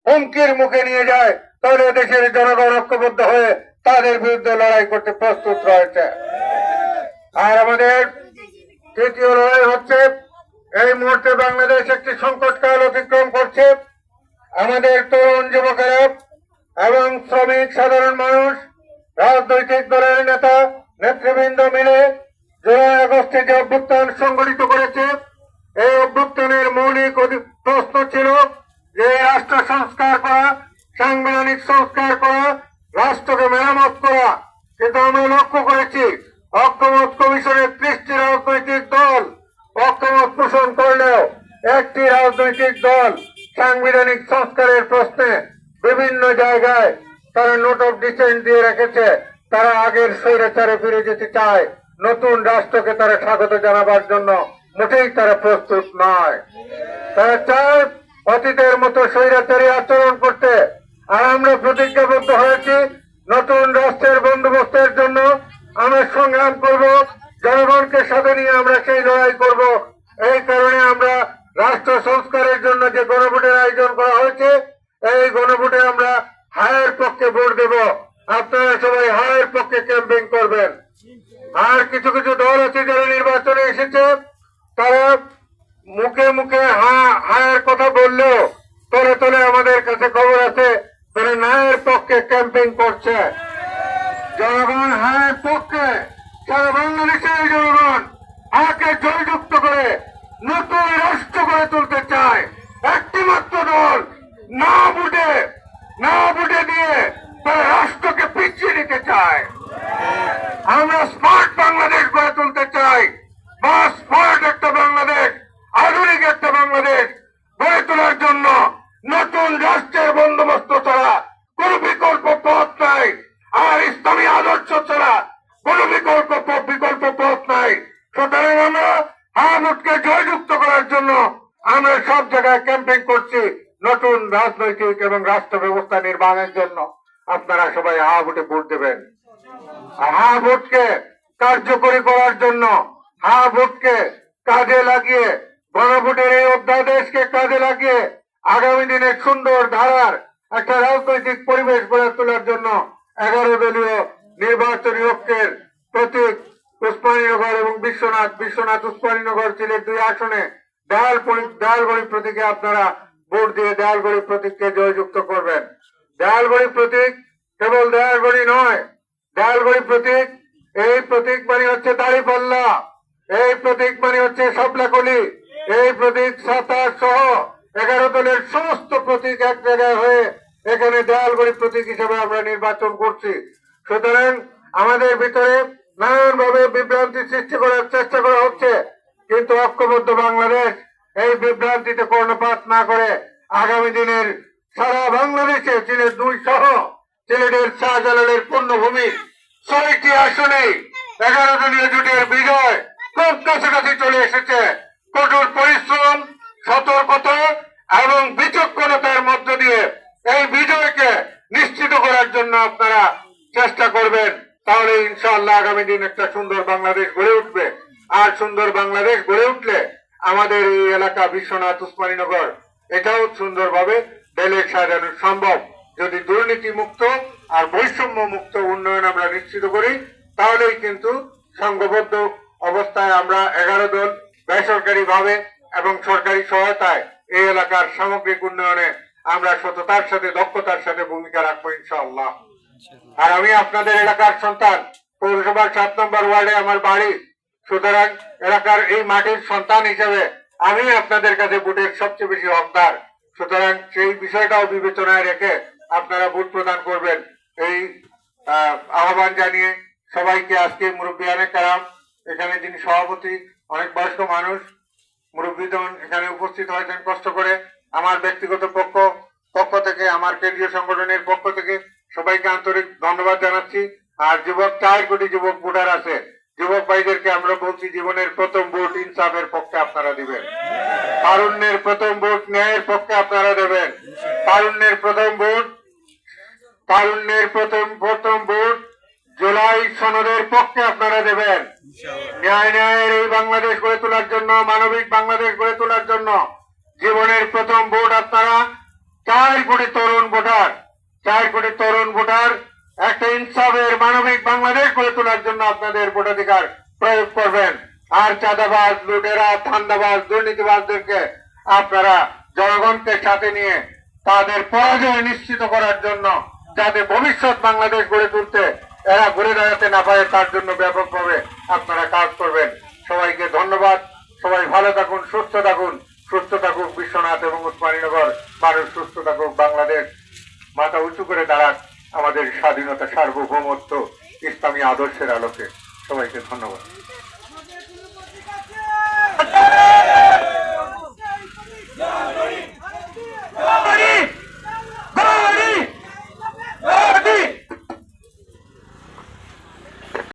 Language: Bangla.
হুমকির মুখে নিয়ে যায়, তাহলে দেশের জনগণ ঐক্যবদ্ধ হয়ে তাদের বিরুদ্ধে লড়াই করতে প্রস্তুত রয়েছে। আর আমাদের তৃতীয় লড়াই হচ্ছে, এই মুহূর্তে বাংলাদেশ একটি সংকটকাল অতিক্রম করছে। আমাদের তরুণ যুবকেরা এবং শ্রমিক সাধারণ মানুষ, রাজনৈতিক দলের নেতা নেতৃবৃন্দ মিলে জুলাই আগস্টে যে অভ্যুত্থান সংগঠিত করেছে, এই অভ্যুত্থানের মৌলিক প্রশ্ন ছিল যে রাষ্ট্র সংস্কার করা, সাংবিধানিক সংস্কার করা, রাষ্ট্রকে মেরামত করা। কিন্তু আমরা লক্ষ্য করেছি ঐক্যমত কমিশনের 30টি রাজনৈতিক দল ঐক্যমত পোষণ করলেও একটি রাজনৈতিক দল সাংবিধানিক সংস্কারের প্রশ্নে বিভিন্ন জায়গায় তারা নোট অফ ডিসেন্ট দিয়ে রেখেছে। তারা আগের স্বৈরাচারে ফিরে যেতে চায়, নতুন রাষ্ট্রকে তারা স্বাগত জানাবার জন্য মোটেই তারা প্রস্তুত নয়। তারা চায় অতীতের মতো স্বৈরাচারী আচরণ করতে। আর আমরা প্রতিজ্ঞাবদ্ধ হয়েছি নতুন রাষ্ট্রের বন্দোবস্তের জন্য আমরা সংগ্রাম করব, জনগণকে সাথে নিয়ে আমরা সেই লড়াই করব। এই কারণে আমরা রাষ্ট্র সংস্কারের জন্য যে গণভোটের আয়োজন করা হয়েছে, এই গণভোটে আমরা হায়ের পক্ষে ভোট দেব। আপনারা সবাই হায়ের পক্ষে ক্যাম্পেইন করবেন। আর কিছু কিছু দল আছে যারা নির্বাচনে এসেছে, তারা মুখে মুখে হায়ের কথা বললেও তলে তলে আমাদের কাছে খবর আছে তারা নায়ের পক্ষে ক্যাম্পেইন করছে। জনগণ হায়ের পক্ষে, সারা বাংলাদেশের জনগণ হাকে জয়যুক্ত করে নতুন রাষ্ট্র গড়ে তুলতে চায়। একটি মাত্র দল না ভোটে দিয়ে তারা রাষ্ট্রকে পিছিয়ে দিতে চায়। আমরা স্মার্ট বাংলাদেশ গড়ে তুলতে চাই, বা স্মার্ট একটা বাংলাদেশ, আধুনিক একটা বাংলাদেশ গড়ে তোলার জন্য নতুন রাষ্ট্রের বন্দোবস্ত ছাড়া কোন বিকল্প পথ নাই। আর ইসলামী আদর্শ ছাড়া কোন বিকল্প পথ নাই। সুতরাং আমরা হাবুটকে জয়যুক্ত করার জন্য আমরা সব জায়গায় ক্যাম্পেইন করছি নতুন রাজনৈতিক এবং রাষ্ট্র ব্যবস্থা নির্মাণের জন্য। আপনারা সবাই হাবুটে ভোট দেবেন। হাবুটকে কার্যকরী করার জন্য, হাবুটকে কাজে লাগিয়ে, গণভোটের এই অধ্যাদেশকে কাজে লাগিয়ে আগামী দিনের সুন্দর ধারার একটা রাজনৈতিক পরিবেশ গড়ে তোলার জন্য 11 দলীয় নির্বাচনী ঐক্যের প্রতীক উসমানীনগর এবং বিশ্বনাথ উসমানীনগর সিলেট 2 আসনে দেয়ালগড়ি প্রতীকে আপনারা ভোট দিয়ে দেয়ালগড়ি প্রতীককে জয়যুক্ত করবেন। দেয়ালগড়ি প্রতীক কেবল দেয়ালগড়ি নয়, দেয়ালগড়ি প্রতীক, এই প্রতীক মানে হচ্ছে দাঁড়িপাল্লা, এই প্রতীক মানে হচ্ছে শাপলাকলি, এই প্রতীক সাতার সহ 11 দলের সমস্ত প্রতীক এক জায়গায় হয়ে এখানে দেয়ালগড়ি প্রতীক হিসেবে আমরা নির্বাচন করছি। সুতরাং আমাদের ভিতরে নানান ভাবে বিভ্রান্তি সৃষ্টি করার চেষ্টা করা হচ্ছে, কিন্তু ঐক্যবদ্ধ বাংলাদেশ এই বিভ্রান্তিতে কর্ণপাত না করে আগামী দিনের সারা বাংলাদেশে সিলেট 2 সহ সিলেটের শাহজালালের পূর্ণভূমি 6টি আসনে 11 দলীয় জোটের বিজয় খুব কাছাকাছি চলে এসেছে। কঠোর পরিশ্রম, সতর্কতা এবং বিচক্ষণতার মধ্য দিয়ে এই বিজয়কে নিশ্চিত করার জন্য আপনারা চেষ্টা করবেন। তাহলে ইনশাআল্লাহ আগামী দিন একটা সুন্দর বাংলাদেশ গড়ে উঠবে। আর সুন্দর বাংলাদেশ গড়ে উঠলে আমাদের এই এলাকা বিশ্বনাথ উসমানীনগর এটাও সুন্দরভাবে বেলে সাজানো সম্ভব। যদি দুর্নীতি মুক্ত আর বৈষম্য মুক্ত উন্নয়ন আমরা নিশ্চিত করি, তাহলেই কিন্তু সংঘবদ্ধ অবস্থায় আমরা 11 দল বেসরকারি ভাবে এবং সরকারি সহায়তায় এই এলাকার সামগ্রিক উন্নয়নে আমরা সততার সাথে, দক্ষতার সাথে ভূমিকা রাখবো ইনশাআল্লাহ। আর আমি আপনাদের এলাকার সন্তান, পৌরসভার 7 নম্বর ওয়ার্ডে আমার বাড়ি। সুতরাং এলাকার এই মাটির সন্তান হিসেবে আমি আপনাদের কাছে ভোটের সবচেয়ে বেশি হকদার। সুতরাং সেই বিষয়টাও বিবেচনায় রেখে আপনারা ভোট প্রদান করবেন এই আহ্বান জানিয়ে সবাইকে আজকে মুরব্বিয়ানে কারাম, এখানে যিনি সভাপতি, অনেক বয়স্ক মানুষ মুরব্বীগণ এখানে উপস্থিত হয়েছেন কষ্ট করে, আমার ব্যক্তিগত পক্ষ থেকে, আমার কেন্দ্রীয় সংগঠনের পক্ষ থেকে সবাইকে আন্তরিক ধন্যবাদ জানাচ্ছি। আর যুবক 4 কোটি যুবক ভোটার আছে, যুবক ভাইদেরকে আমরা বলছি জীবনের প্রথম ভোট ইনসাফের পক্ষে আপনারা দিবেন, তারুণ্যের প্রথম ভোট ন্যায়ের পক্ষে আপনারা দেবেন, তারুণ্যের প্রথম ভোট জুলাই সনদের পক্ষে আপনারা দেবেন। ন্যায়ের এই বাংলাদেশ গড়ে তোলার জন্য, মানবিক বাংলাদেশ গড়ে তোলার জন্য জীবনের প্রথম ভোট আপনারা 4 কোটি তরুণ ভোটার 4 কোটি তরুণ ভোটার একটা ইনসাফের মানবিক বাংলাদেশ গড়ে তোলার জন্য আপনাদের ভোটাধিকার প্রয়োগ করবেন। আর চাঁদাবাজ, লুটেরা, ধান্দাবাজ, দুর্নীতিবাজদেরকে আপনারা জনগণকে সাথে নিয়ে তাদের পরাজয় নিশ্চিত করার জন্য, যাতে ভবিষ্যৎ বাংলাদেশ গড়ে তুলতে এরা ঘুরে দাঁড়াতে না পারে, তার জন্য ব্যাপকভাবে আপনারা কাজ করবেন। সবাইকে ধন্যবাদ। সবাই ভালো থাকুন, সুস্থ থাকুন। সুস্থ থাকুক বিশ্বনাথ এবং উসমানীনগর, মানুষ সুস্থ থাকুক, বাংলাদেশ মাথা উঁচু করে দাঁড়াক আমাদের স্বাধীনতা, সার্বভৌমত্ব, ইসলামী আদর্শের আলোকে। সবাইকে ধন্যবাদ।